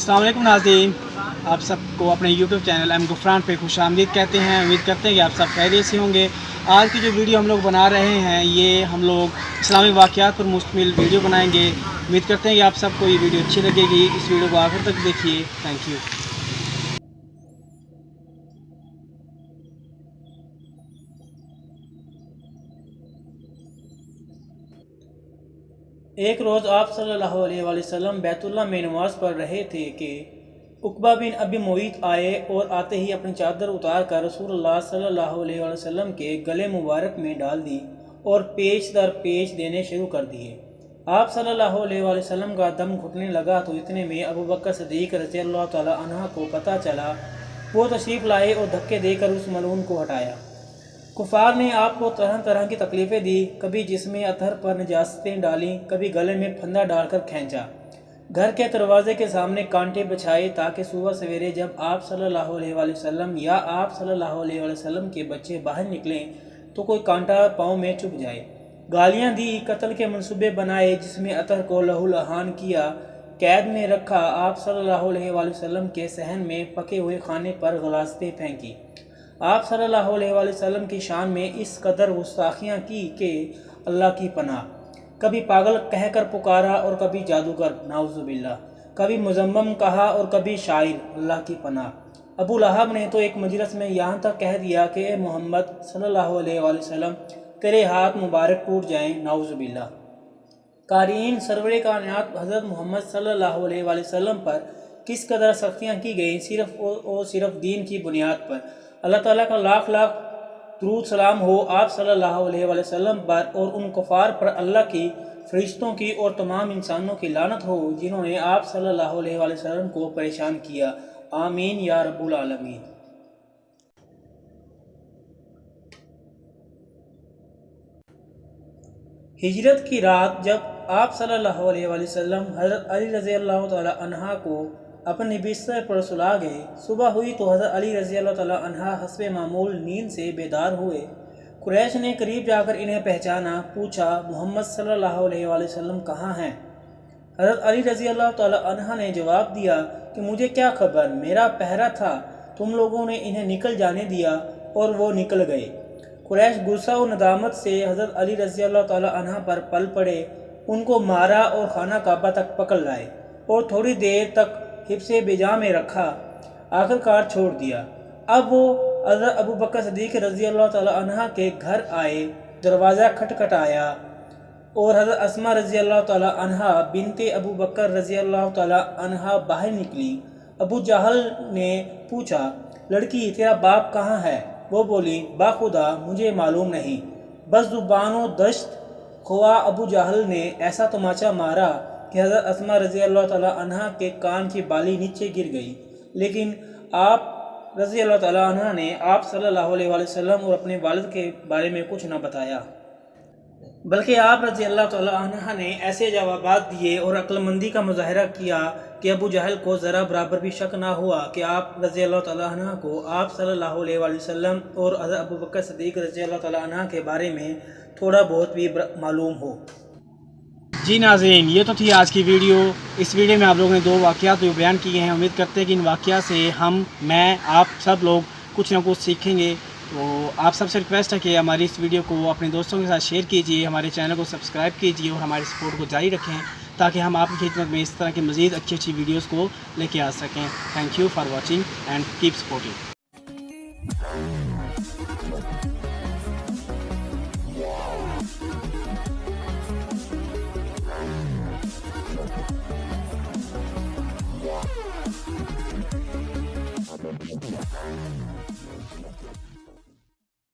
अस्सलाम वालेकुम नाज़रीन, आप सबको अपने यूट्यूब चैनल एम गुफरान पे खुशामदीद कहते हैं। उम्मीद करते हैं कि आप सब खैरियत से होंगे। आज की जो वीडियो हम लोग बना रहे हैं ये हम लोग इस्लामी वाक़यात पर मुश्तमिल वीडियो बनाएंगे। उम्मीद करते हैं कि आप सबको ये वीडियो अच्छी लगेगी। इस वीडियो को आखिर तक देखिए। Thank you. एक रोज़ आप सल्लल्लाहु अलैहि वसल्लम बैतुल्लाह में नमाज़ पढ़ रहे थे कि उक़बा बिन अबी मुईत आए और आते ही अपनी चादर उतार कर रसूलुल्लाह सल्लल्लाहु अलैहि वसल्लम के गले मुबारक में डाल दी और पेच दर पेच देने शुरू कर दिए। आप सल्लल्लाहु अलैहि वसल्लम का दम घुटने लगा तो इतने में अबू बकर सिद्दीक़ रज़ियल्लाहु तआला अन्हु को पता चला। वो तशरीफ़ लाए और धक्के देकर उस मलून को हटाया। कुफार ने आपको तरह तरह की तकलीफ़ें दी, कभी जिसमें अतहर पर नजासतें डालीं, कभी गले में फंदा डालकर खींचा। घर के दरवाजे के सामने कांटे बिछाए ताकि सुबह सवेरे जब आप सल्लल्लाहु अलैहि वसल्लम या आप सल्लल्लाहु अलैहि वसल्लम के बच्चे बाहर निकलें तो कोई कांटा पाँव में चुभ जाए। गालियाँ दी, कत्ल के मंसूबे बनाए जिसमें अतहर को लहूलुहान किया, कैद में रखा। आप सल्लल्लाहु अलैहि वसल्लम के सहन में पके हुए खाने पर गलास्तें फेंकी। आप सल्लल्लाहु अलैहि वसल्लम की शान में इस कदर गुस्ताखियाँ की कि अल्लाह की पनाह। कभी पागल कहकर पुकारा और कभी जादूगर नाउज़ुबिल्लाह, कभी मुज़म्मम कहा और कभी शायर, अल्लाह की पनाह। अबू लहब ने तो एक मजलिस में यहाँ तक कह दिया कि ए मोहम्मद सल्लल्लाहु अलैहि वसल्लम तेरे हाथ मुबारक टूट जाएं, नाउज़ुबिल्लाह। क़ारीन सरवरे कायनात हज़रत मोहम्मद सल्लल्लाहु अलैहि वसल्लम पर किस कदर सख्तियाँ की गई, सिर्फ दीन की बुनियाद पर। अल्लाह ताला का लाख लाख दुरूद सलाम हो आप सल्लल्लाहु अलैहि वसल्लम पर और उन कुफार पर अल्लाह की, फरिश्तों की और तमाम इंसानों की लानत हो जिन्होंने आप सल्लल्लाहु अलैहि वसल्लम को परेशान किया। आमीन या रब्बुल आलमीन। हिजरत की रात जब आप सल्लल्लाहु अलैहि वसल्लम हज़रत अली रज़ियल्लाहु तआला अन्हा को अपने बिस्तर पर सुला गए। सुबह हुई तो हज़रत अली रज़ियल्लाहु तआला अन्हा हस्बे मामूल नींद से बेदार हुए। कुरैश ने करीब जाकर इन्हें पहचाना, पूछा मोहम्मद सल्लल्लाहु अलैहि वसल्लम कहाँ हैं? हज़रत अली रज़ियल्लाहु तआला अन्हा ने जवाब दिया कि मुझे क्या खबर, मेरा पहरा था, तुम लोगों ने इन्हें निकल जाने दिया और वो निकल गए। कुरैश गुस्सा और नदामत से हज़रत अली रज़ियल्लाहु तआला अन्हा पर पल पड़े, उनको मारा और खाना काबा तक पकड़ लाए और थोड़ी देर तक हिब्से बेजा में रखा, आखिरकार छोड़ दिया। अब वो हज़रत अबू बकर सिद्दीक़ रज़ियल्लाहु तआला अन्हा के घर आए, दरवाज़ा खटखटाया और हज़रत अस्मा रज़ियल्लाहु तआला अन्हा बिनते अबू बकर रज़ियल्लाहु तआला अन्हा बाहर निकली। अबू जहल ने पूछा, लड़की तेरा बाप कहाँ है? वो बोली, बाखुदा मुझे मालूम नहीं। बस ज़ुबानो दश्त खुआ अबू जहल ने ऐसा तमाचा मारा कि हज़रत अस्मा रज़ियल्लाहु तआला अन्हा के कान की बाली नीचे गिर गई। लेकिन आप रज़ियल्लाहु तआला अन्हा ने आप सल्लल्लाहु अलैहि वसल्लम और अपने वालिद के बारे में कुछ न बताया, बल्कि आप रज़ियल्लाहु तआला अन्हा ने ऐसे जवाबात दिए और अक्लमंदी का मुज़ाहरा किया कि अबू जहल को ज़रा बराबर भी शक ना हुआ कि आप रज़ियल्लाहु तआला अन्हा को आप सल्लल्लाहु अलैहि वसल्लम और हज़रत अबू बकर सिद्दीक़ रज़ियल्लाहु तआला अन्हा के बारे में थोड़ा बहुत भी मालूम हो। जी नाज़रीन, ये तो थी आज की वीडियो। इस वीडियो में आप लोगों ने दो वाक़यात बयान किए हैं। उम्मीद करते हैं कि इन वाक़यात से मैं आप सब लोग कुछ ना कुछ सीखेंगे। तो आप सबसे रिक्वेस्ट है कि हमारी इस वीडियो को अपने दोस्तों के साथ शेयर कीजिए, हमारे चैनल को सब्सक्राइब कीजिए और हमारे सपोर्ट को जारी रखें ताकि हम आपकी खिदमत में इस तरह की मज़ीद अच्छी वीडियोज़ को लेके आ सकें। Thank you for watching and keep supporting. Yeah.